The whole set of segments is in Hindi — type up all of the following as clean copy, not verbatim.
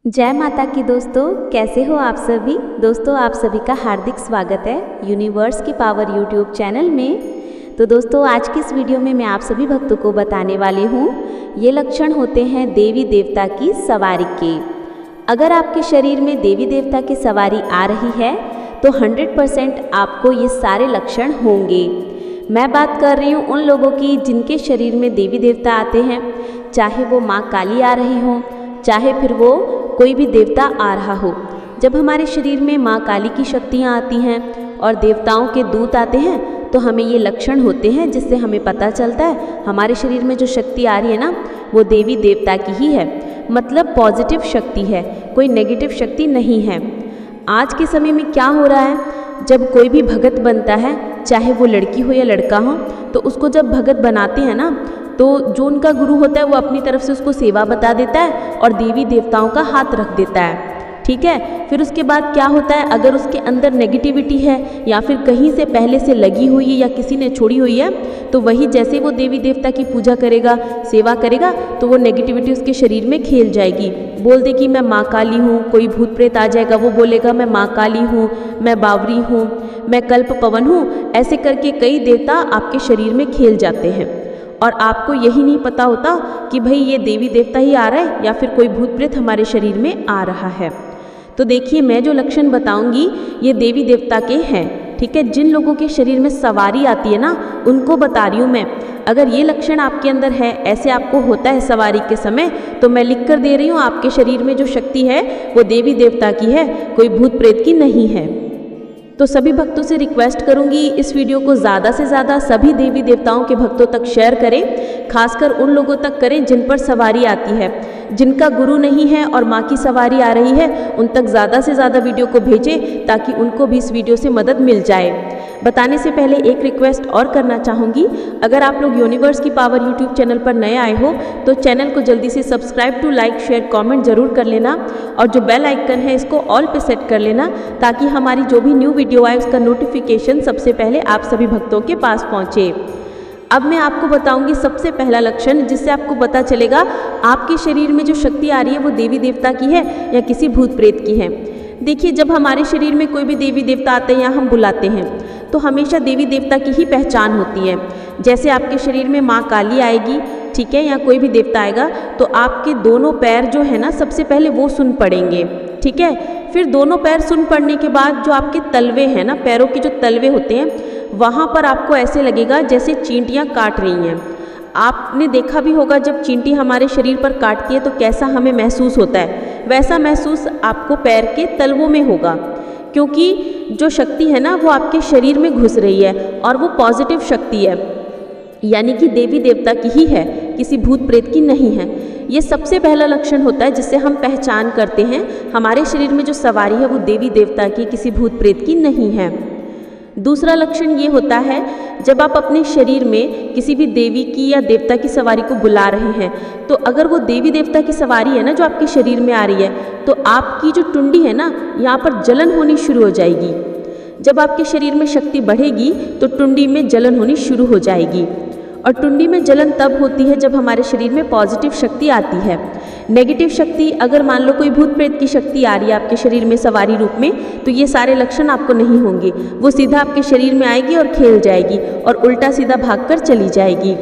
जय माता की दोस्तों, कैसे हो आप सभी। दोस्तों आप सभी का हार्दिक स्वागत है यूनिवर्स की पावर यूट्यूब चैनल में। तो दोस्तों आज की इस वीडियो में मैं आप सभी भक्तों को बताने वाली हूँ ये लक्षण होते हैं देवी देवता की सवारी के। अगर आपके शरीर में देवी देवता की सवारी आ रही है तो 100% आपको ये सारे लक्षण होंगे। मैं बात कर रही हूँ उन लोगों की जिनके शरीर में देवी देवता आते हैं, चाहे वो माँ काली आ रही हो, चाहे फिर वो कोई भी देवता आ रहा हो। जब हमारे शरीर में माँ काली की शक्तियाँ आती हैं और देवताओं के दूत आते हैं तो हमें ये लक्षण होते हैं, जिससे हमें पता चलता है हमारे शरीर में जो शक्ति आ रही है ना वो देवी देवता की ही है, मतलब पॉजिटिव शक्ति है, कोई नेगेटिव शक्ति नहीं है। आज के समय में क्या हो रहा है, जब कोई भी भगत बनता है, चाहे वो लड़की हो या लड़का हो, तो उसको जब भगत बनाते हैं ना तो जो उनका गुरु होता है वो अपनी तरफ से उसको सेवा बता देता है और देवी देवताओं का हाथ रख देता है। ठीक है, फिर उसके बाद क्या होता है, अगर उसके अंदर नेगेटिविटी है या फिर कहीं से पहले से लगी हुई है या किसी ने छोड़ी हुई है, तो वही जैसे वो देवी देवता की पूजा करेगा, सेवा करेगा, तो वो नेगेटिविटी उसके शरीर में खेल जाएगी। बोल दे कि मैं माँ काली हूँ, कोई भूत प्रेत आ जाएगा, वो बोलेगा मैं माँ काली हूँ, मैं बावरी हूँ, मैं कल्प पवन हूँ। ऐसे करके कई देवता आपके शरीर में खेल जाते हैं और आपको यही नहीं पता होता कि भाई ये देवी देवता ही आ रहा है या फिर कोई भूत प्रेत हमारे शरीर में आ रहा है। तो देखिए मैं जो लक्षण बताऊंगी ये देवी देवता के हैं। ठीक है, जिन लोगों के शरीर में सवारी आती है ना उनको बता रही हूँ मैं। अगर ये लक्षण आपके अंदर है, ऐसे आपको होता है सवारी के समय, तो मैं लिख कर दे रही हूँ आपके शरीर में जो शक्ति है वो देवी देवता की है, कोई भूत प्रेत की नहीं है। तो सभी भक्तों से रिक्वेस्ट करूंगी इस वीडियो को ज़्यादा से ज़्यादा सभी देवी देवताओं के भक्तों तक शेयर करें, खासकर उन लोगों तक करें जिन पर सवारी आती है, जिनका गुरु नहीं है और माँ की सवारी आ रही है, उन तक ज़्यादा से ज़्यादा वीडियो को भेजें ताकि उनको भी इस वीडियो से मदद मिल जाए। बताने से पहले एक रिक्वेस्ट और करना चाहूँगी, अगर आप लोग यूनिवर्स की पावर यूट्यूब चैनल पर नए आए हो तो चैनल को जल्दी से subscribe to like share comment जरूर कर लेना और जो बेल आइकन है इसको ऑल पे सेट कर लेना ताकि हमारी जो भी न्यू वीडियो आए उसका नोटिफिकेशन सबसे पहले आप सभी भक्तों के पास पहुँचे। अब मैं आपको बताऊंगी सबसे पहला लक्षण, जिससे आपको पता चलेगा आपके शरीर में जो शक्ति आ रही है वो देवी देवता की है या किसी भूत प्रेत की है। देखिए जब हमारे शरीर में कोई भी देवी देवता आते हैं या हम बुलाते हैं तो हमेशा देवी देवता की ही पहचान होती है। जैसे आपके शरीर में माँ काली आएगी, ठीक है, या कोई भी देवता आएगा तो आपके दोनों पैर जो है ना सबसे पहले वो सुन पड़ेंगे। ठीक है, फिर दोनों पैर सुन पड़ने के बाद जो आपके तलवे हैं ना, पैरों के जो तलवे होते हैं, वहाँ पर आपको ऐसे लगेगा जैसे चींटियाँ काट रही हैं। आपने देखा भी होगा जब चींटी हमारे शरीर पर काटती है तो कैसा हमें महसूस होता है, वैसा महसूस आपको पैर के तलवों में होगा, क्योंकि जो शक्ति है ना वो आपके शरीर में घुस रही है और वो पॉजिटिव शक्ति है, यानी कि देवी देवता की ही है, किसी भूत प्रेत की नहीं है। ये सबसे पहला लक्षण होता है जिससे हम पहचान करते हैं हमारे शरीर में जो सवारी है वो देवी देवता की, किसी भूत प्रेत की नहीं है। दूसरा लक्षण ये होता है जब आप अपने शरीर में किसी भी देवी की या देवता की सवारी को बुला रहे हैं, तो अगर वो देवी देवता की सवारी है ना जो आपके शरीर में आ रही है, तो आपकी जो टुंडी है ना यहाँ पर जलन होनी शुरू हो जाएगी। जब आपके शरीर में शक्ति बढ़ेगी तो टुंडी में जलन होनी शुरू हो जाएगी, और टुंडी में जलन तब होती है जब हमारे शरीर में पॉजिटिव शक्ति आती है। नेगेटिव शक्ति, अगर मान लो कोई भूत प्रेत की शक्ति आ रही है आपके शरीर में सवारी रूप में, तो ये सारे लक्षण आपको नहीं होंगे, वो सीधा आपके शरीर में आएगी और खेल जाएगी और उल्टा सीधा भागकर चली जाएगी।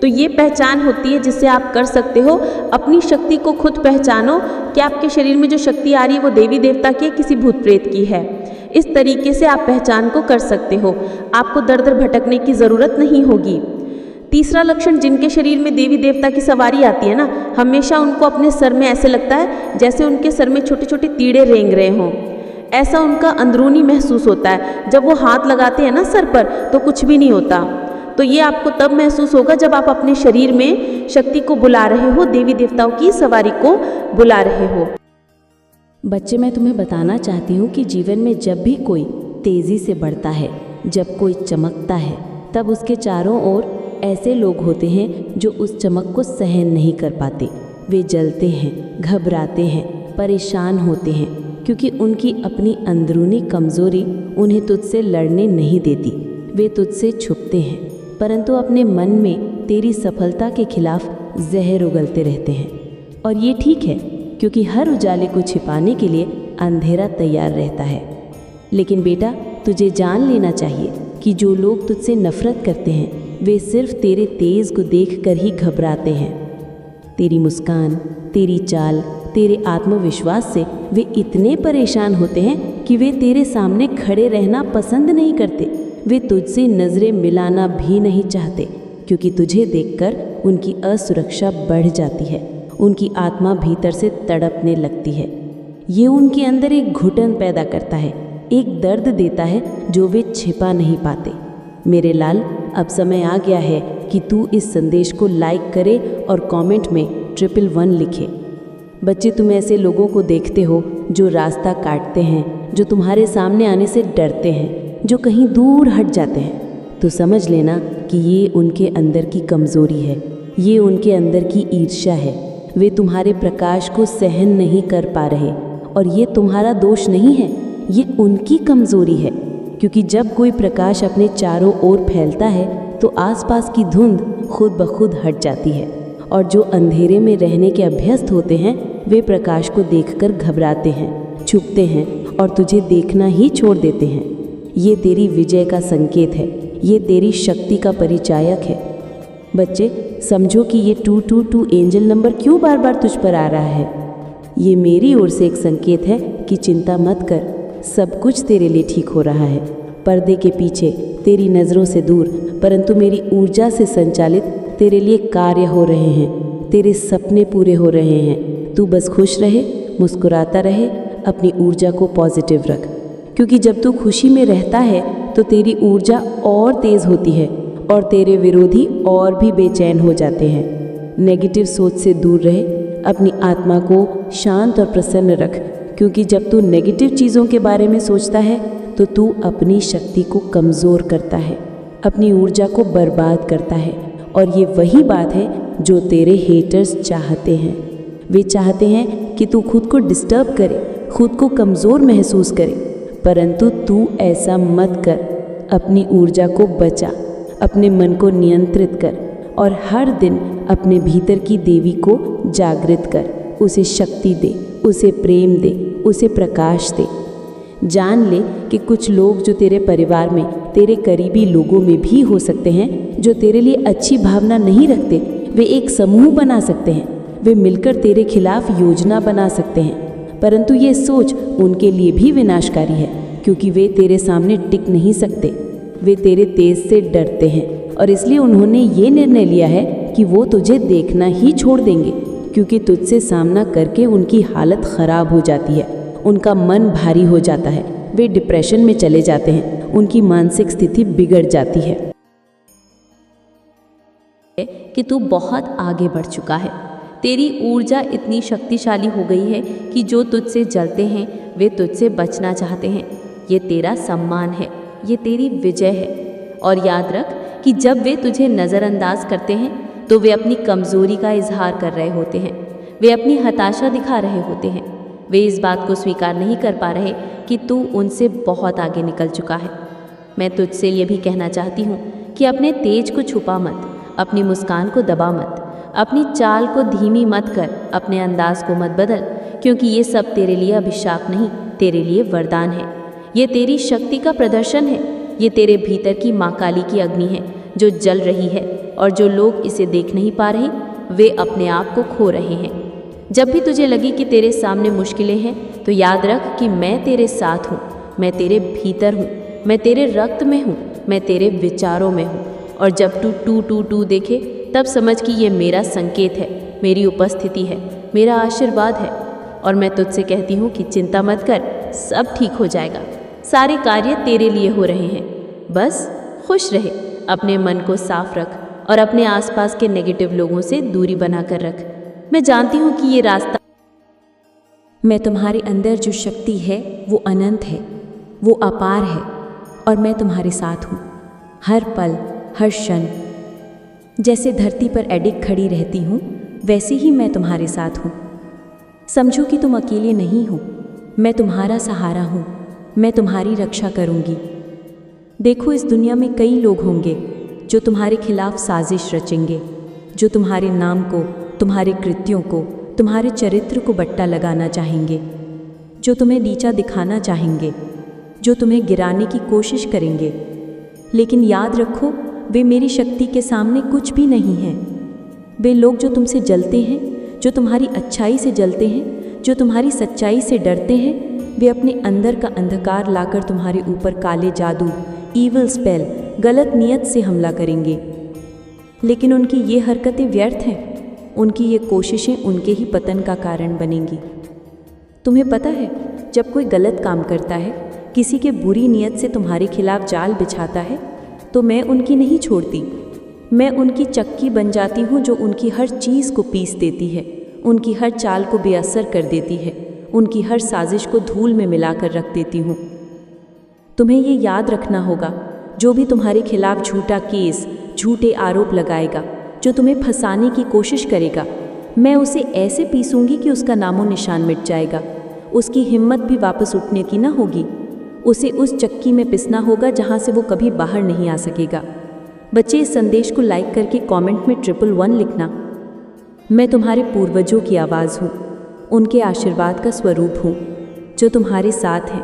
तो ये पहचान होती है जिससे आप कर सकते हो, अपनी शक्ति को खुद पहचानो कि आपके शरीर में जो शक्ति आ रही है वो देवी देवता की है, किसी भूत प्रेत की है। इस तरीके से आप पहचान को कर सकते हो, आपको दर दर भटकने की ज़रूरत नहीं होगी। तीसरा लक्षण, जिनके शरीर में देवी देवता की सवारी आती है ना, हमेशा उनको अपने सर में ऐसे लगता है जैसे उनके सर में छोटे छोटे तीड़े रेंग रहे हों, ऐसा उनका अंदरूनी महसूस होता है। जब वो हाथ लगाते हैं ना सर पर तो कुछ भी नहीं होता। तो ये आपको तब महसूस होगा जब आप अपने शरीर में शक्ति को बुला रहे हो, देवी देवताओं की सवारी को बुला रहे हो। बच्चे, मैं तुम्हें बताना चाहती हूँ कि जीवन में जब भी कोई तेज़ी से बढ़ता है, जब कोई चमकता है, तब उसके चारों ओर ऐसे लोग होते हैं जो उस चमक को सहन नहीं कर पाते। वे जलते हैं, घबराते हैं, परेशान होते हैं, क्योंकि उनकी अपनी अंदरूनी कमज़ोरी उन्हें तुझसे लड़ने नहीं देती। वे तुझसे छुपते हैं, परंतु अपने मन में तेरी सफलता के खिलाफ जहर उगलते रहते हैं। और ये ठीक है, क्योंकि हर उजाले को छिपाने के लिए अंधेरा तैयार रहता है। लेकिन बेटा, तुझे जान लेना चाहिए कि जो लोग तुझसे नफरत करते हैं वे सिर्फ तेरे तेज को देखकर ही घबराते हैं। तेरी मुस्कान, तेरी चाल, तेरे आत्मविश्वास से वे इतने परेशान होते हैं कि वे तेरे सामने खड़े रहना पसंद नहीं करते। वे तुझसे नज़रें मिलाना भी नहीं चाहते, क्योंकि तुझे देखकर उनकी असुरक्षा बढ़ जाती है। उनकी आत्मा भीतर से तड़पने लगती है। ये उनके अंदर एक घुटन पैदा करता है, एक दर्द देता है जो वे छिपा नहीं पाते। मेरे लाल, अब समय आ गया है कि तू इस संदेश को लाइक करे और कमेंट में 111 लिखे। बच्चे, तुम ऐसे लोगों को देखते हो जो रास्ता काटते हैं, जो तुम्हारे सामने आने से डरते हैं, जो कहीं दूर हट जाते हैं, तो समझ लेना कि ये उनके अंदर की कमज़ोरी है, ये उनके अंदर की ईर्ष्या है। वे तुम्हारे प्रकाश को सहन नहीं कर पा रहे और ये तुम्हारा दोष नहीं है, ये उनकी कमज़ोरी है। क्योंकि जब कोई प्रकाश अपने चारों ओर फैलता है तो आसपास की धुंध खुद ब खुद हट जाती है, और जो अंधेरे में रहने के अभ्यस्त होते हैं वे प्रकाश को देखकर घबराते हैं, छुपते हैं और तुझे देखना ही छोड़ देते हैं। ये तेरी विजय का संकेत है, ये तेरी शक्ति का परिचायक है। बच्चे, समझो कि ये 222 एंजल नंबर क्यों बार बार तुझ पर आ रहा है। ये मेरी ओर से एक संकेत है कि चिंता मत कर, सब कुछ तेरे लिए ठीक हो रहा है। पर्दे के पीछे, तेरी नज़रों से दूर, परंतु मेरी ऊर्जा से संचालित तेरे लिए कार्य हो रहे हैं, तेरे सपने पूरे हो रहे हैं। तू बस खुश रहे, मुस्कुराता रहे, अपनी ऊर्जा को पॉजिटिव रख, क्योंकि जब तू खुशी में रहता है तो तेरी ऊर्जा और तेज़ होती है और तेरे विरोधी और भी बेचैन हो जाते हैं। नेगेटिव सोच से दूर रहे, अपनी आत्मा को शांत और प्रसन्न रख, क्योंकि जब तू नेगेटिव चीज़ों के बारे में सोचता है तो तू अपनी शक्ति को कमज़ोर करता है, अपनी ऊर्जा को बर्बाद करता है। और ये वही बात है जो तेरे हेटर्स चाहते हैं। वे चाहते हैं कि तू खुद को डिस्टर्ब करे, खुद को कमज़ोर महसूस करे, परंतु तू ऐसा मत कर। अपनी ऊर्जा को बचा, अपने मन को नियंत्रित कर और हर दिन अपने भीतर की देवी को जागृत कर, उसे शक्ति दे, उसे प्रेम दे, उसे प्रकाश दे। जान ले कि कुछ लोग जो तेरे परिवार में, तेरे करीबी लोगों में भी हो सकते हैं, जो तेरे लिए अच्छी भावना नहीं रखते, वे एक समूह बना सकते हैं, वे मिलकर तेरे खिलाफ योजना बना सकते हैं, परंतु ये सोच उनके लिए भी विनाशकारी है, क्योंकि वे तेरे सामने टिक नहीं सकते। वे तेरे तेज से डरते हैं और इसलिए उन्होंने ये निर्णय लिया है कि वो तुझे देखना ही छोड़ देंगे, क्योंकि तुझसे सामना करके उनकी हालत ख़राब हो जाती है, उनका मन भारी हो जाता है, वे डिप्रेशन में चले जाते हैं, उनकी मानसिक स्थिति बिगड़ जाती है। कि तू बहुत आगे बढ़ चुका है, तेरी ऊर्जा इतनी शक्तिशाली हो गई है कि जो तुझसे जलते हैं वे तुझसे बचना चाहते हैं। ये तेरा सम्मान है, ये तेरी विजय है। और याद रख कि जब वे तुझे नज़रअंदाज करते हैं तो वे अपनी कमज़ोरी का इजहार कर रहे होते हैं, वे अपनी हताशा दिखा रहे होते हैं, वे इस बात को स्वीकार नहीं कर पा रहे कि तू उनसे बहुत आगे निकल चुका है। मैं तुझसे ये भी कहना चाहती हूँ कि अपने तेज को छुपा मत, अपनी मुस्कान को दबा मत, अपनी चाल को धीमी मत कर, अपने अंदाज को मत बदल, क्योंकि ये सब तेरे लिए अभिशाप नहीं, तेरे लिए वरदान है। ये तेरी शक्ति का प्रदर्शन है, ये तेरे भीतर की माँ काली की अग्नि है जो जल रही है, और जो लोग इसे देख नहीं पा रहे वे अपने आप को खो रहे हैं। जब भी तुझे लगे कि तेरे सामने मुश्किलें हैं तो याद रख कि मैं तेरे साथ हूँ, मैं तेरे भीतर हूँ, मैं तेरे रक्त में हूँ, मैं तेरे विचारों में हूँ। और जब तू 222 देखे तब समझ कि ये मेरा संकेत है, मेरी उपस्थिति है, मेरा आशीर्वाद है। और मैं तुझसे कहती हूँ कि चिंता मत कर, सब ठीक हो जाएगा, सारे कार्य तेरे लिए हो रहे हैं। बस खुश रहे, अपने मन को साफ रख और अपने आसपास के नेगेटिव लोगों से दूरी बनाकर रख। मैं जानती हूँ कि ये रास्ता, मैं तुम्हारे अंदर जो शक्ति है वो अनंत है, वो अपार है, और मैं तुम्हारे साथ हूँ हर पल, हर क्षण। जैसे धरती पर एडिक खड़ी रहती हूँ वैसे ही मैं तुम्हारे साथ हूँ। समझो कि तुम अकेले नहीं हो, मैं तुम्हारा सहारा हूँ, मैं तुम्हारी रक्षा करूँगी। देखो, इस दुनिया में कई लोग होंगे जो तुम्हारे खिलाफ साजिश रचेंगे, जो तुम्हारे नाम को, तुम्हारे कृत्यों को, तुम्हारे चरित्र को बट्टा लगाना चाहेंगे, जो तुम्हें नीचा दिखाना चाहेंगे, जो तुम्हें गिराने की कोशिश करेंगे। लेकिन याद रखो, वे मेरी शक्ति के सामने कुछ भी नहीं हैं। वे लोग जो तुमसे जलते हैं, जो तुम्हारी अच्छाई से जलते हैं, जो तुम्हारी सच्चाई से डरते हैं, वे अपने अंदर का अंधकार लाकर तुम्हारे ऊपर काले जादू, ईविल स्पेल, गलत नियत से हमला करेंगे। लेकिन उनकी ये हरकतें व्यर्थ हैं, उनकी ये कोशिशें उनके ही पतन का कारण बनेंगी। तुम्हें पता है, जब कोई गलत काम करता है, किसी के बुरी नियत से तुम्हारे खिलाफ जाल बिछाता है, तो मैं उनकी नहीं छोड़ती। मैं उनकी चक्की बन जाती हूँ जो उनकी हर चीज़ को पीस देती है, उनकी हर चाल को बेअसर कर देती है, उनकी हर साजिश को धूल में मिलाकर रख देती हूँ। तुम्हें ये याद रखना होगा, जो भी तुम्हारे खिलाफ झूठा केस, झूठे आरोप लगाएगा, जो तुम्हें फंसाने की कोशिश करेगा, मैं उसे ऐसे पीसूंगी कि उसका नामो निशान मिट जाएगा। उसकी हिम्मत भी वापस उठने की ना होगी। उसे उस चक्की में पिसना होगा जहाँ से वो कभी बाहर नहीं आ सकेगा। बच्चे, इस संदेश को लाइक करके कमेंट में 111 लिखना। मैं तुम्हारे पूर्वजों की आवाज़ हूँ, उनके आशीर्वाद का स्वरूप हूँ, जो तुम्हारे साथ हैं,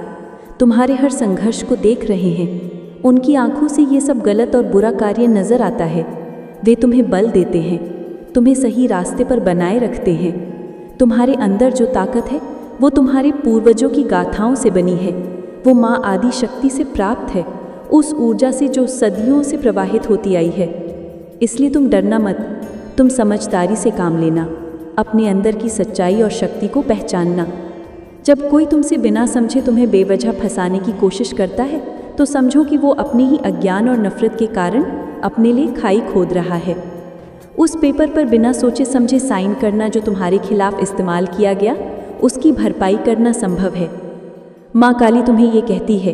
तुम्हारे हर संघर्ष को देख रहे हैं। उनकी आंखों से ये सब गलत और बुरा कार्य नज़र आता है। वे तुम्हें बल देते हैं, तुम्हें सही रास्ते पर बनाए रखते हैं। तुम्हारे अंदर जो ताकत है, वो तुम्हारे पूर्वजों की गाथाओं से बनी है। वो माँ आदि शक्ति से प्राप्त है, उस ऊर्जा से जो सदियों से प्रवाहित होती आई है। इसलिए तुम डरना मत, तुम समझदारी से काम लेना, अपने अंदर की सच्चाई और शक्ति को पहचानना। जब कोई तुमसे बिना समझे तुम्हें बेवजह फंसाने की कोशिश करता है, तो समझो कि वो अपने ही अज्ञान और नफरत के कारण अपने लिए खाई खोद रहा है। उस पेपर पर बिना सोचे समझे साइन करना जो तुम्हारे खिलाफ इस्तेमाल किया गया, उसकी भरपाई करना संभव है। माँ काली तुम्हें ये कहती है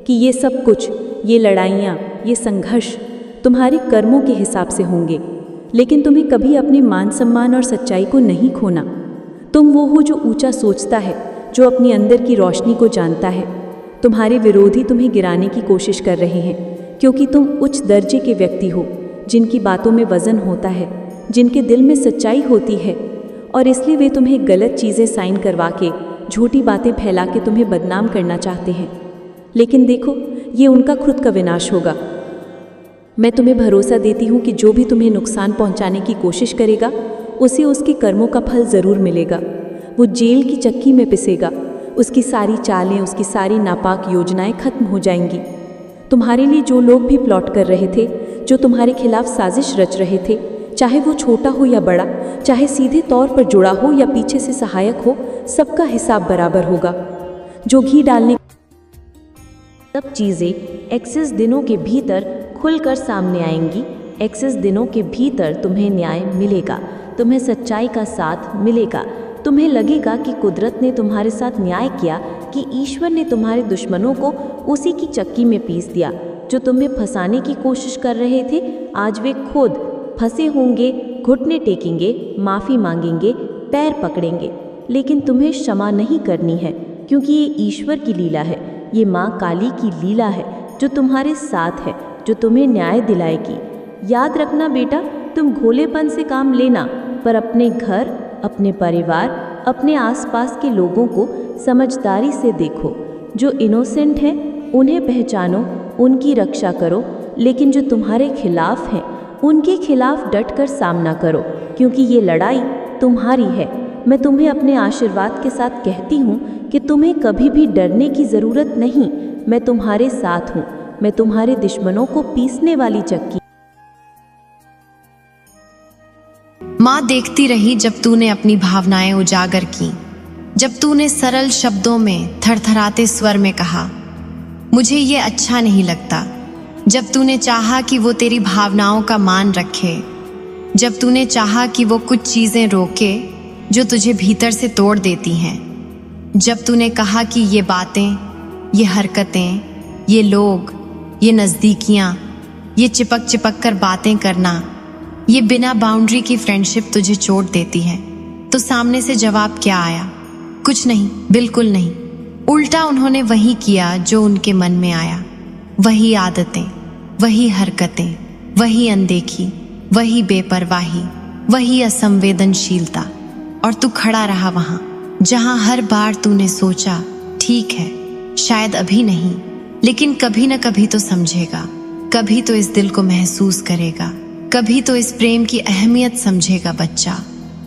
कि ये सब कुछ, ये लड़ाइयाँ, ये संघर्ष तुम्हारे कर्मों के हिसाब से होंगे, लेकिन तुम्हें कभी अपने मान सम्मान और सच्चाई को नहीं खोना। तुम वो हो जो ऊंचा सोचता है, जो अपने अंदर की रोशनी को जानता है। तुम्हारे विरोधी तुम्हें गिराने की कोशिश कर रहे हैं, क्योंकि तुम उच्च दर्जे के व्यक्ति हो, जिनकी बातों में वजन होता है, जिनके दिल में सच्चाई होती है, और इसलिए वे तुम्हें गलत चीज़ें साइन करवा के, झूठी बातें फैला के तुम्हें बदनाम करना चाहते हैं। लेकिन देखो, ये उनका खुद का विनाश होगा। मैं तुम्हें भरोसा देती हूँ कि जो भी तुम्हें नुकसान पहुँचाने की कोशिश करेगा, उसे उसके कर्मों का फल ज़रूर मिलेगा। वो जेल की चक्की में पिसेगा, उसकी सारी चालें, उसकी सारी नापाक योजनाएं खत्म हो जाएंगी। तुम्हारे लिए जो लोग भी प्लॉट कर रहे थे, जो तुम्हारे खिलाफ साजिश रच रहे थे, चाहे वो छोटा हो या बड़ा, चाहे सीधे तौर पर जुड़ा हो या पीछे से सहायक हो, सबका हिसाब बराबर होगा। जो घी डालने सब चीज़ें एक्सेस दिनों के भीतर खुलकर सामने आएंगी। एक्सेस दिनों के भीतर तुम्हें न्याय मिलेगा, तुम्हें सच्चाई का साथ मिलेगा। तुम्हें लगेगा कि कुदरत ने तुम्हारे साथ न्याय किया, कि ईश्वर ने तुम्हारे दुश्मनों को उसी की चक्की में पीस दिया। जो तुम्हें फंसाने की कोशिश कर रहे थे, आज वे खुद फंसे होंगे, घुटने टेकेंगे, माफ़ी मांगेंगे, पैर पकड़ेंगे। लेकिन तुम्हें क्षमा नहीं करनी है, क्योंकि ये ईश्वर की लीला है, ये माँ काली की लीला है, जो तुम्हारे साथ है, जो तुम्हें न्याय दिलाएगी। याद रखना बेटा, तुम भोलेपन से काम लेना, पर अपने घर, अपने परिवार, अपने आसपास के लोगों को समझदारी से देखो। जो इनोसेंट हैं उन्हें पहचानो, उनकी रक्षा करो, लेकिन जो तुम्हारे खिलाफ हैं उनके खिलाफ डटकर सामना करो, क्योंकि ये लड़ाई तुम्हारी है। मैं तुम्हें अपने आशीर्वाद के साथ कहती हूँ कि तुम्हें कभी भी डरने की ज़रूरत नहीं। मैं तुम्हारे साथ हूँ, मैं तुम्हारे दुश्मनों को पीसने वाली चक्की। माँ देखती रही जब तूने अपनी भावनाएं उजागर की, जब तूने सरल शब्दों में थरथराते स्वर में कहा, मुझे ये अच्छा नहीं लगता। जब तूने चाहा कि वो तेरी भावनाओं का मान रखे, जब तूने चाहा कि वो कुछ चीज़ें रोके जो तुझे भीतर से तोड़ देती हैं, जब तूने कहा कि ये बातें, ये हरकतें, ये लोग, ये नज़दीकियाँ, ये चिपक चिपक कर बातें करना, ये बिना बाउंड्री की फ्रेंडशिप तुझे चोट देती है, तो सामने से जवाब क्या आया? कुछ नहीं, बिल्कुल नहीं। उल्टा उन्होंने वही किया जो उनके मन में आया। वही आदतें, वही हरकतें, वही अनदेखी, वही बेपरवाही, वही असंवेदनशीलता। और तू खड़ा रहा वहां जहां हर बार तूने सोचा ठीक है, शायद अभी नहीं, लेकिन कभी न कभी तो समझेगा, कभी तो इस दिल को महसूस करेगा, कभी तो इस प्रेम की अहमियत समझेगा बच्चा।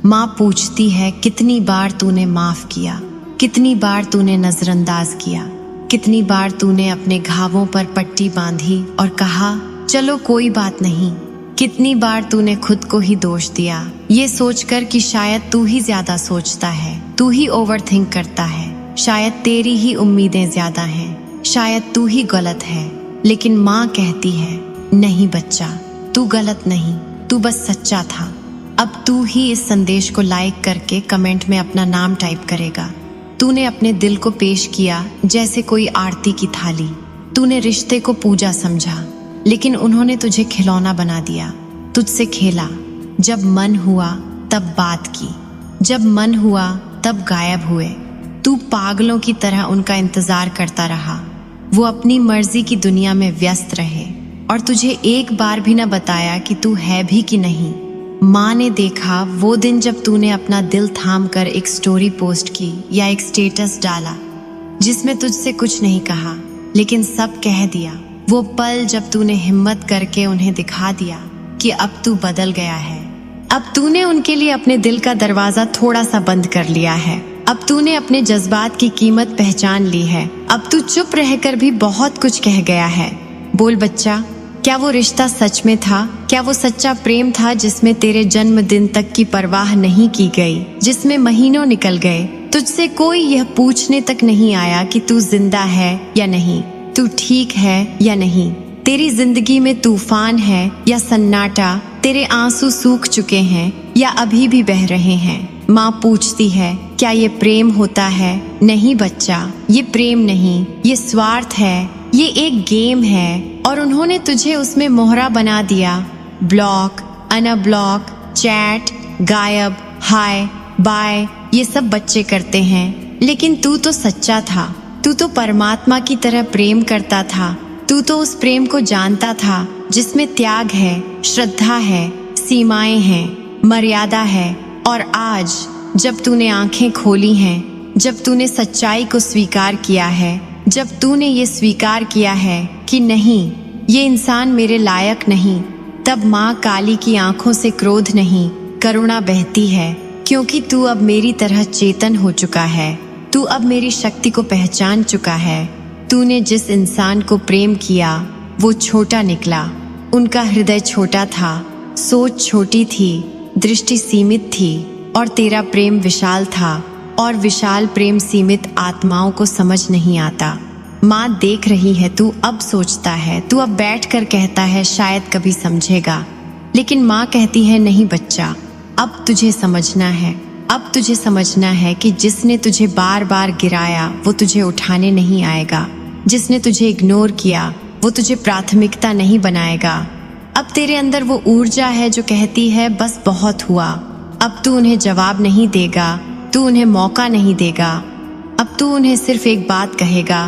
माँ पूछती है कितनी बार तूने माफ किया, कितनी बार तूने नजरअंदाज किया, कितनी बार तूने अपने घावों पर पट्टी बांधी और कहा चलो कोई बात नहीं, कितनी बार तूने खुद को ही दोष दिया ये सोचकर कि शायद तू ही ज्यादा सोचता है, तू ही ओवरथिंक करता है, शायद तेरी ही उम्मीदें ज्यादा हैं, शायद तू ही गलत है। लेकिन माँ कहती है नहीं बच्चा, तू गलत नहीं, तू बस सच्चा था। अब तू ही इस संदेश को लाइक करके कमेंट में अपना नाम टाइप करेगा। तूने अपने दिल को पेश किया जैसे कोई आरती की थाली। तूने रिश्ते को पूजा समझा, लेकिन उन्होंने तुझे खिलौना बना दिया, तुझसे खेला। जब मन हुआ तब बात की, जब मन हुआ तब गायब हुए। तू पागलों की तरह उनका इंतजार करता रहा। वो अपनी मर्जी की दुनिया में व्यस्त रहे और तुझे एक बार भी न बताया कि तू है भी कि नहीं। माँ ने देखा वो दिन जब तूने अपना दिल थाम कर एक स्टोरी पोस्ट की या एक स्टेटस डाला जिसमें तुझसे कुछ नहीं कहा लेकिन सब कह दिया। वो पल जब तूने हिम्मत करके उन्हें दिखा दिया कि अब तू बदल गया है। अब तूने उनके लिए अपने दिल का दरवाजा थोड़ा सा बंद कर लिया है। अब तूने अपने जज्बात की कीमत पहचान ली है। अब तू चुप रहकर भी बहुत कुछ कह गया है। बोल बच्चा, क्या वो रिश्ता सच में था? क्या वो सच्चा प्रेम था जिसमें तेरे जन्मदिन तक की परवाह नहीं की गई, जिसमें महीनों निकल गए, तुझसे कोई यह पूछने तक नहीं आया कि तू जिंदा है या नहीं, तू ठीक है या नहीं, तेरी जिंदगी में तूफान है या सन्नाटा, तेरे आंसू सूख चुके हैं या अभी भी बह रहे हैं? माँ पूछती है क्या ये प्रेम होता है? नहीं बच्चा, ये प्रेम नहीं, ये स्वार्थ है, ये एक गेम है और उन्होंने तुझे उसमें मोहरा बना दिया। ब्लॉक, अनब्लॉक, चैट, गायब, हाय, बाय, ये सब बच्चे करते हैं। लेकिन तू तो सच्चा था, तू तो परमात्मा की तरह प्रेम करता था। तू तो उस प्रेम को जानता था जिसमें त्याग है, श्रद्धा है, सीमाएं हैं, मर्यादा है। और आज जब तूने आंखें खोली हैं, जब तूने सच्चाई को स्वीकार किया है, जब तूने ये स्वीकार किया है कि नहीं, ये इंसान मेरे लायक नहीं, तब माँ काली की आंखों से क्रोध नहीं, करुणा बहती है। क्योंकि तू अब मेरी तरह चेतन हो चुका है, तू अब मेरी शक्ति को पहचान चुका है। तूने जिस इंसान को प्रेम किया वो छोटा निकला, उनका हृदय छोटा था, सोच छोटी थी, दृष्टि सीमित थी और तेरा प्रेम विशाल था। और विशाल प्रेम सीमित आत्माओं को समझ नहीं आता। माँ देख रही है, तू अब सोचता है, तू अब बैठकर कहता है शायद कभी समझेगा। लेकिन माँ कहती है नहीं बच्चा, अब तुझे समझना है। अब तुझे समझना है कि जिसने तुझे बार बार गिराया वो तुझे उठाने नहीं आएगा। जिसने तुझे इग्नोर किया वो तुझे प्राथमिकता नहीं बनाएगा। अब तेरे अंदर वो ऊर्जा है जो कहती है बस बहुत हुआ। अब तू उन्हें जवाब नहीं देगा, तू उन्हें मौका नहीं देगा। अब तू उन्हें सिर्फ एक बात कहेगा,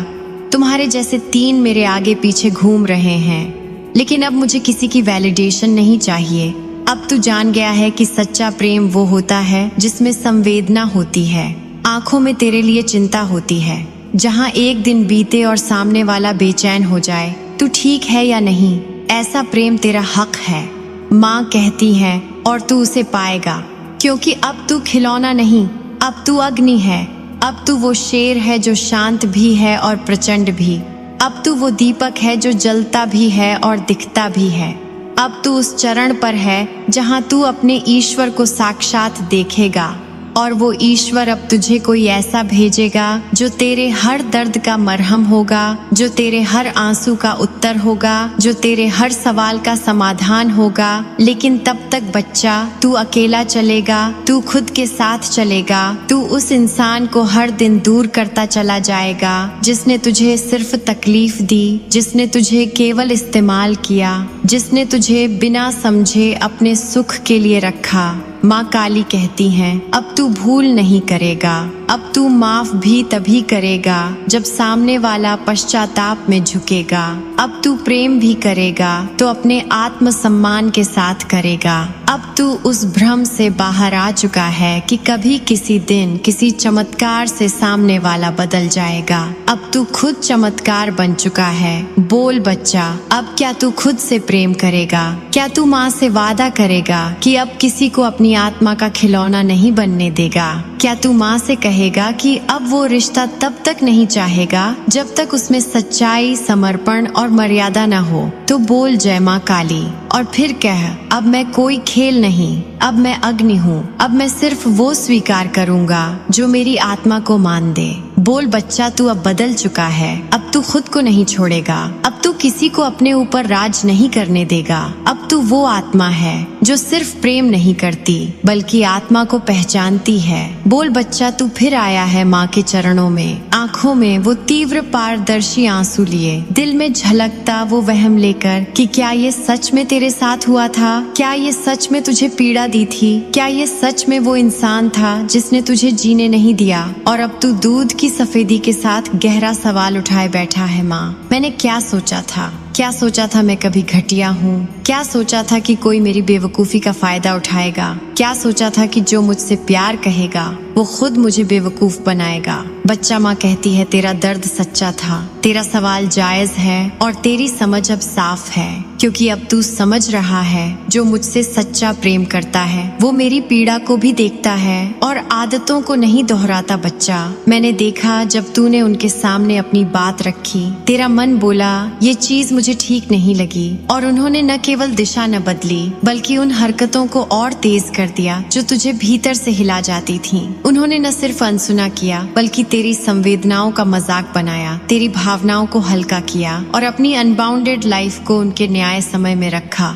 तुम्हारे जैसे 3 मेरे आगे पीछे घूम रहे हैं, लेकिन अब मुझे किसी की वैलिडेशन नहीं चाहिए। अब तू जान गया है कि सच्चा प्रेम वो होता है जिसमें संवेदना होती है, आंखों में तेरे लिए चिंता होती है, जहां एक दिन बीते और सामने वाला बेचैन हो जाए तू ठीक है या नहीं। ऐसा प्रेम तेरा हक है, माँ कहती है, और तू उसे पाएगा। क्योंकि अब तू खिलौना नहीं, अब तू अग्नि है। अब तू वो शेर है जो शांत भी है और प्रचंड भी। अब तू वो दीपक है जो जलता भी है और दिखता भी है। अब तू उस चरण पर है जहां तू अपने ईश्वर को साक्षात देखेगा, और वो ईश्वर अब तुझे कोई ऐसा भेजेगा जो तेरे हर दर्द का मरहम होगा, जो तेरे हर आंसू का उत्तर होगा, जो तेरे हर सवाल का समाधान होगा। लेकिन तब तक बच्चा तू अकेला चलेगा, तू खुद के साथ चलेगा, तू उस इंसान को हर दिन दूर करता चला जाएगा जिसने तुझे सिर्फ तकलीफ दी, जिसने तुझे केवल इस्तेमाल किया, जिसने तुझे बिना समझे अपने सुख के लिए रखा। माँ काली कहती हैं, अब तू भूल नहीं करेगा, अब तू माफ भी तभी करेगा जब सामने वाला पश्चाताप में झुकेगा। अब तू प्रेम भी करेगा तो अपने आत्मसम्मान के साथ करेगा। अब तू उस भ्रम से बाहर आ चुका है कि कभी किसी दिन किसी चमत्कार से सामने वाला बदल जाएगा। अब तू खुद चमत्कार बन चुका है। बोल बच्चा, अब क्या तू खुद से प्रेम करेगा? क्या तू माँ से वादा करेगा कि अब किसी को अपनी आत्मा का खिलौना नहीं बनने देगा? क्या तू माँ से कहेगा कि अब वो रिश्ता तब तक नहीं चाहेगा जब तक उसमें सच्चाई, समर्पण और मर्यादा न हो? तो बोल जय माँ काली और फिर कह, अब मैं कोई खेल नहीं, अब मैं अग्नि हूँ। अब मैं सिर्फ वो स्वीकार करूँगा जो मेरी आत्मा को मान दे। बोल बच्चा, तू अब बदल चुका है। अब तू खुद को नहीं छोड़ेगा। अब तू किसी को अपने ऊपर राज नहीं करने देगा। अब तू वो आत्मा है जो सिर्फ प्रेम नहीं करती बल्कि आत्मा को पहचानती है। बोल बच्चा, तू फिर आया है माँ के चरणों में, आंखों में वो तीव्र पारदर्शी आंसू लिए, दिल में झलकता वो वहम लेकर कि क्या ये सच में तेरे साथ हुआ था? क्या ये सच में तुझे पीड़ा दी थी? क्या ये सच में वो इंसान था जिसने तुझे जीने नहीं दिया? और अब तू दूध की सफेदी के साथ गहरा सवाल उठाए बैठा है, माँ मैंने क्या सोचा था? क्या सोचा था मैं कभी घटिया हूँ? क्या सोचा था कि कोई मेरी बेवकूफ़ी का फायदा उठाएगा? क्या सोचा था कि जो मुझसे प्यार कहेगा वो खुद मुझे बेवकूफ़ बनाएगा? बच्चा, माँ कहती है, तेरा दर्द सच्चा था, तेरा सवाल जायज़ है और तेरी समझ अब साफ है, क्योंकि अब तू समझ रहा है जो मुझसे सच्चा प्रेम करता है वो मेरी पीड़ा को भी देखता है और आदतों को नहीं दोहराता। बच्चा, मैंने देखा जब तूने उनके सामने अपनी बात रखी, तेरा मन बोला ये चीज मुझे ठीक नहीं लगी, और उन्होंने न केवल दिशा न बदली बल्कि उन हरकतों को और तेज कर दिया जो तुझे भीतर से हिला जाती थी। उन्होंने न सिर्फ अनसुना किया बल्कि तेरी संवेदनाओं का मजाक बनाया, तेरी भावनाओं को हल्का किया और अपनी अनबाउंडेड लाइफ को उनके न्याय समय में रखा।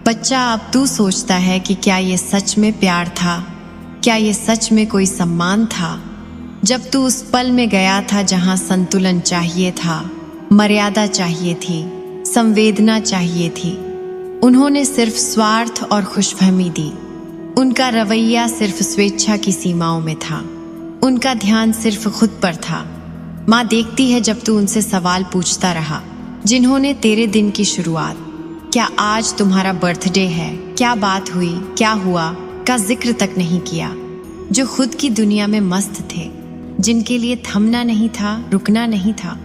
बच्चा, अब तू सोचता है कि क्या ये सच में प्यार था? क्या ये सच में कोई सम्मान था? जब तू उस पल में गया था जहां संतुलन चाहिए था, मर्यादा चाहिए थी, संवेदना चाहिए थी, उन्होंने सिर्फ स्वार्थ और खुशफहमी दी। उनका रवैया सिर्फ स्वेच्छा की सीमाओं में था, उनका ध्यान सिर्फ खुद पर था। माँ देखती है जब तू उनसे सवाल पूछता रहा, जिन्होंने तेरे दिन की शुरुआत, क्या आज तुम्हारा बर्थडे है, क्या बात हुई, क्या हुआ, का जिक्र तक नहीं किया, जो खुद की दुनिया में मस्त थे, जिनके लिए थमना नहीं था, रुकना नहीं था।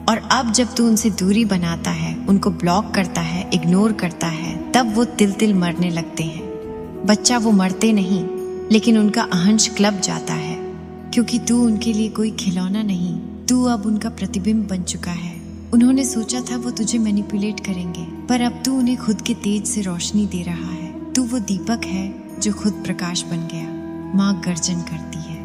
और अब जब तू उनसे दूरी बनाता है, उनको ब्लॉक करता है, इग्नोर करता है, तब वो तिल तिल मरने लगते हैं। बच्चा, वो मरते नहीं लेकिन उनका अहंश क्लब जाता है, क्योंकि तू उनके लिए कोई खिलौना नहीं, तू अब उनका प्रतिबिंब बन चुका है। उन्होंने सोचा था वो तुझे मैनिपुलेट करेंगे, पर अब तू उन्हें खुद के तेज से रोशनी दे रहा है। तू वो दीपक है जो खुद प्रकाश बन गया। माँ गर्जन करती है,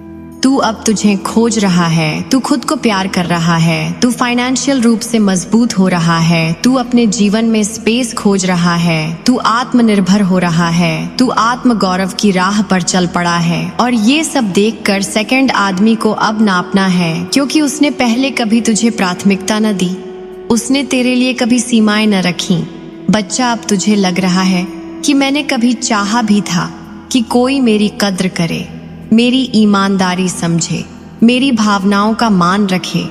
तू अब तुझे खोज रहा है, तू खुद को प्यार कर रहा है, तू फाइनेंशियल रूप से मजबूत हो रहा है, तू अपने जीवन में स्पेस खोज रहा है, तू आत्मनिर्भर हो रहा है, तू आत्म गौरव की राह पर चल पड़ा है। और ये सब देखकर सेकंड आदमी को अब नापना है, क्योंकि उसने पहले कभी तुझे प्राथमिकता न दी, उसने तेरे लिए कभी सीमाएं न रखी। बच्चा, अब तुझे लग रहा है कि मैंने कभी चाहा भी था कि कोई मेरी कद्र करे, मेरी ईमानदारी समझे, मेरी भावनाओं का मान रखे,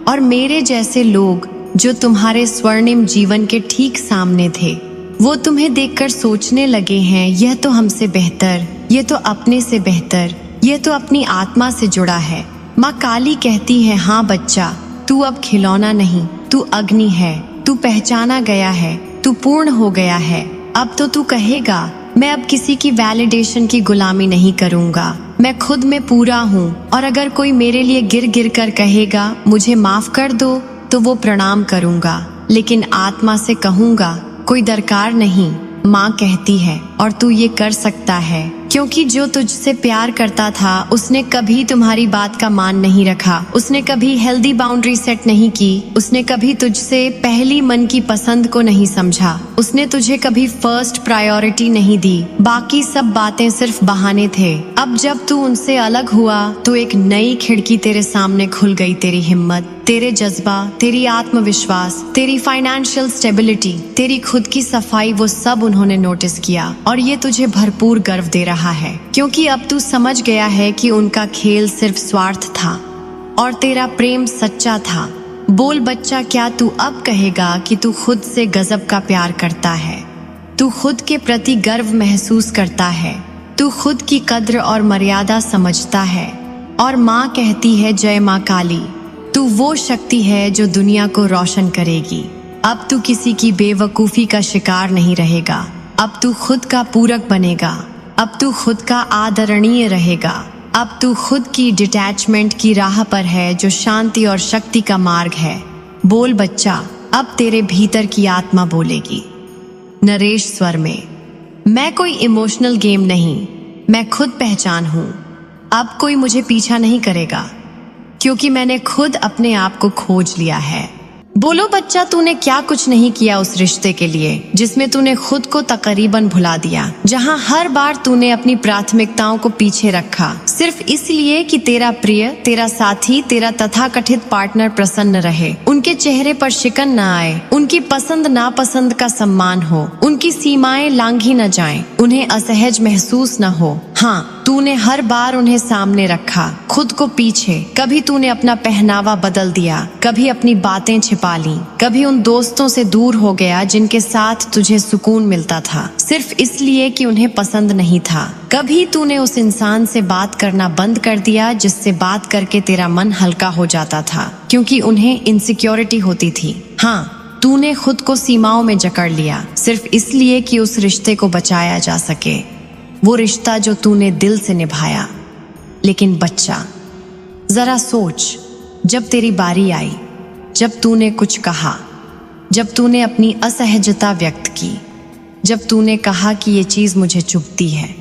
और मेरे जैसे लोग जो तुम्हारे स्वर्णिम जीवन के ठीक सामने थे, वो तुम्हें देखकर सोचने लगे हैं, यह तो हमसे बेहतर, ये तो अपने से बेहतर, ये तो अपनी आत्मा से जुड़ा है। माँ काली कहती है, हाँ बच्चा, तू अब खिलौना नहीं, तू अग्नि है, तू पहचाना गया है, तू पूर्ण हो गया है। अब तो तू कहेगा, मैं अब किसी की वैलिडेशन की गुलामी नहीं करूंगा, मैं खुद में पूरा हूँ, और अगर कोई मेरे लिए गिर गिर कर कहेगा मुझे माफ कर दो, तो वो प्रणाम करूंगा, लेकिन आत्मा से कहूंगा कोई दरकार नहीं। माँ कहती है, और तू ये कर सकता है, क्योंकि जो तुझसे प्यार करता था उसने कभी तुम्हारी बात का मान नहीं रखा, उसने कभी हेल्दी बाउंड्री सेट नहीं की, उसने कभी तुझसे पहली मन की पसंद को नहीं समझा, उसने तुझे कभी फर्स्ट प्रायोरिटी नहीं दी। बाकी सब बातें सिर्फ बहाने थे। अब जब तू उनसे अलग हुआ तो एक नई खिड़की तेरे सामने खुल गई। तेरी हिम्मत, तेरे जज्बा, तेरी आत्मविश्वास, तेरी फाइनेंशियल स्टेबिलिटी, तेरी खुद की सफाई, वो सब उन्होंने नोटिस किया, और ये तुझे भरपूर गर्व दे रहा रहा है, क्योंकि अब तू समझ गया है कि उनका खेल सिर्फ स्वार्थ था और तेरा प्रेम सच्चा था। बोल बच्चा, क्या तू अब कहेगा कि तू खुद से गजब का प्यार करता है? तू खुद के प्रति गर्व महसूस करता है, तू खुद की कद्र और मर्यादा समझता है। और माँ कहती है, जय माँ काली, तू वो शक्ति है जो दुनिया को रोशन करेगी। अब तू किसी की बेवकूफ़ी का शिकार नहीं रहेगा। अब तू खुद का पूरक बनेगा। अब तू खुद का आदरणीय रहेगा। अब तू खुद की डिटैचमेंट की राह पर है, जो शांति और शक्ति का मार्ग है। बोल बच्चा, अब तेरे भीतर की आत्मा बोलेगी। नरेश स्वर में, मैं कोई इमोशनल गेम नहीं, मैं खुद पहचान हूं। अब कोई मुझे पीछा नहीं करेगा, क्योंकि मैंने खुद अपने आप को खोज लिया है। बोलो बच्चा, तूने क्या कुछ नहीं किया उस रिश्ते के लिए जिसमें तूने खुद को तकरीबन भुला दिया, जहां हर बार तूने अपनी प्राथमिकताओं को पीछे रखा सिर्फ इसलिए कि तेरा प्रिय, तेरा साथी, तेरा तथाकथित पार्टनर प्रसन्न रहे, उनके चेहरे पर शिकन न आए, उनकी पसंद नापसंद का सम्मान हो, उनकी सीमाएं लांघी न जाएं, उन्हें असहज महसूस न हो। हाँ, तूने हर बार उन्हें सामने रखा, खुद को पीछे। कभी तूने अपना पहनावा बदल दिया, कभी अपनी बातें छिपा ली, कभी उन दोस्तों से दूर हो गया जिनके साथ तुझे सुकून मिलता था सिर्फ इसलिए कि उन्हें पसंद नहीं था। कभी तूने उस इंसान से बात करना बंद कर दिया जिससे बात करके तेरा मन हल्का हो जाता था, क्योंकि उन्हें इनसिक्योरिटी होती थी। हाँ, तूने खुद को सीमाओं में जकड़ लिया सिर्फ इसलिए कि उस रिश्ते को बचाया जा सके, वो रिश्ता जो तूने दिल से निभाया। लेकिन बच्चा, जरा सोच, जब तेरी बारी आई, जब तूने कुछ कहा, जब तूने अपनी असहजता व्यक्त की, जब तूने कहा कि ये चीज़ मुझे चुभती है,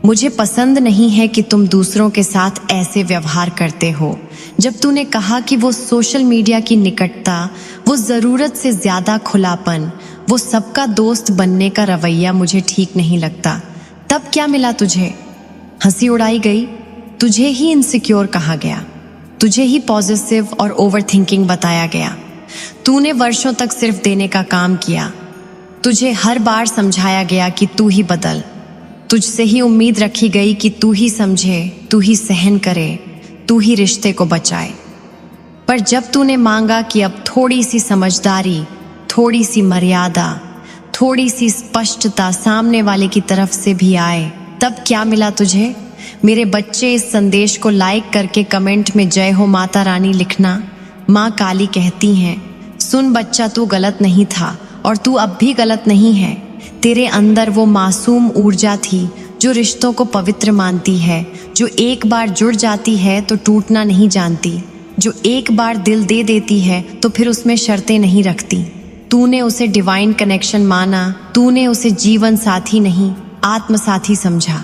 मुझे पसंद नहीं है कि तुम दूसरों के साथ ऐसे व्यवहार करते हो, जब तूने कहा कि वो सोशल मीडिया की निकटता, वो ज़रूरत से ज़्यादा खुलापन, वो सबका दोस्त बनने का रवैया मुझे ठीक नहीं लगता, तब क्या मिला तुझे? हंसी उड़ाई गई, तुझे ही इनसिक्योर कहा गया, तुझे ही पॉजिटिव और ओवरथिंकिंग बताया गया। तूने वर्षों तक सिर्फ देने का काम किया, तुझे हर बार समझाया गया कि तू ही बदल, तुझसे ही उम्मीद रखी गई कि तू ही समझे, तू ही सहन करे, तू ही रिश्ते को बचाए। पर जब तूने मांगा कि अब थोड़ी सी समझदारी, थोड़ी सी मर्यादा, थोड़ी सी स्पष्टता सामने वाले की तरफ से भी आए, तब क्या मिला तुझे? मेरे बच्चे, इस संदेश को लाइक करके कमेंट में जय हो माता रानी लिखना। माँ काली कहती हैं, सुन बच्चा, तू गलत नहीं था और तू अब भी गलत नहीं है। तेरे अंदर वो मासूम ऊर्जा थी जो रिश्तों को पवित्र मानती है, जो एक बार जुड़ जाती है तो टूटना नहीं जानती, जो एक बार दिल दे देती है तो फिर उसमें शर्तें नहीं रखती। तूने उसे डिवाइन कनेक्शन माना, तूने उसे जीवन साथी नहीं आत्म साथी समझा।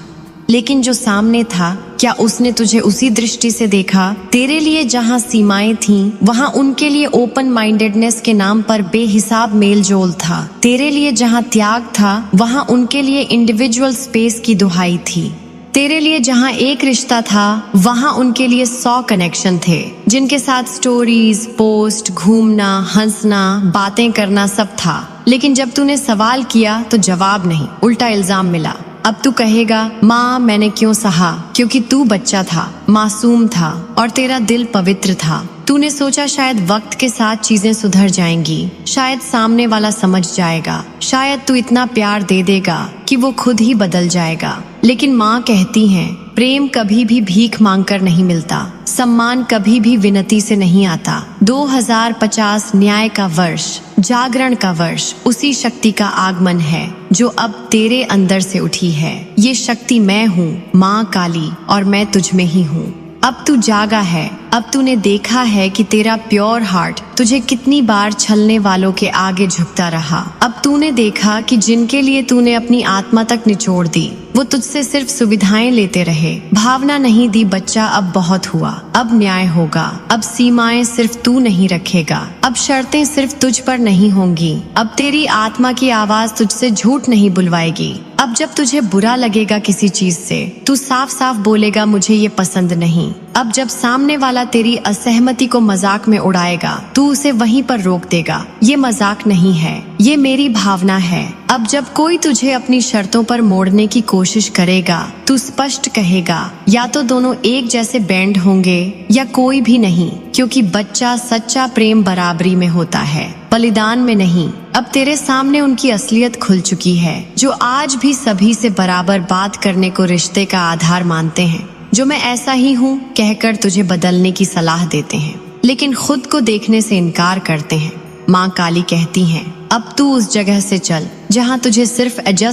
लेकिन जो सामने था, क्या उसने तुझे उसी दृष्टि से देखा? तेरे लिए जहां सीमाएं थीं, वहां उनके लिए ओपन माइंडेडनेस के नाम पर बेहिसाब मेल जोल था। तेरे लिए जहां त्याग था, वहां उनके लिए इंडिविजुअल स्पेस की दुहाई थी। तेरे लिए जहां एक रिश्ता था, वहां उनके लिए 100 कनेक्शन थे, जिनके साथ स्टोरीज, पोस्ट, घूमना, हंसना, बातें करना सब था। लेकिन जब तूने सवाल किया तो जवाब नहीं, उल्टा इल्जाम मिला। अब तू कहेगा, माँ मैंने क्यों सहा? क्योंकि तू बच्चा था, मासूम था और तेरा दिल पवित्र था। तूने सोचा शायद वक्त के साथ चीजें सुधर जाएंगी, शायद सामने वाला समझ जाएगा, शायद तू इतना प्यार दे देगा कि वो खुद ही बदल जाएगा। लेकिन माँ कहती हैं, प्रेम कभी भी भीख मांगकर नहीं मिलता, सम्मान कभी भी विनती से नहीं आता। 2050 न्याय का वर्ष, जागरण का वर्ष, उसी शक्ति का आगमन है जो अब तेरे अंदर से उठी है। ये शक्ति मैं हूँ, माँ काली, और मैं तुझ में ही हूँ। अब तू जागा है, अब तूने देखा है कि तेरा प्योर हार्ट तुझे कितनी बार छलने वालों के आगे झुकता रहा। अब तूने देखा कि जिनके लिए तूने अपनी आत्मा तक निचोड़ दी, वो तुझसे सिर्फ सुविधाएं लेते रहे, भावना नहीं दी। बच्चा, अब बहुत हुआ, अब न्याय होगा। अब सीमाएं सिर्फ तू नहीं रखेगा, अब शर्तें सिर्फ तुझ पर नहीं होंगी। अब तेरी आत्मा की आवाज तुझसे झूठ नहीं बुलवाएगी। अब जब तुझे बुरा लगेगा किसी चीज से, तू साफ साफ बोलेगा, मुझे ये पसंद नहीं। अब जब सामने वाला तेरी असहमति को मजाक में उड़ाएगा, तू उसे वहीं पर रोक देगा। ये मजाक नहीं है, ये मेरी भावना है। अब जब कोई तुझे अपनी शर्तों पर मोड़ने की कोशिश करेगा, तू स्पष्ट कहेगा या तो दोनों एक जैसे बैंड होंगे या कोई भी नहीं, क्योंकि बच्चा सच्चा प्रेम बराबरी में होता है, बलिदान में नहीं। अब तेरे सामने उनकी असलियत खुल चुकी है, जो आज भी सभी से बराबर बात करने को रिश्ते का आधार मानते हैं, जो मैं ऐसा ही हूँ कहकर तुझे बदलने की सलाह देते हैं, लेकिन खुद को देखने से इनकार करते हैं। माँ काली कहती हैं, अब तू उस जगह से चल जहाँ तुझे सिर्फ एडजस्ट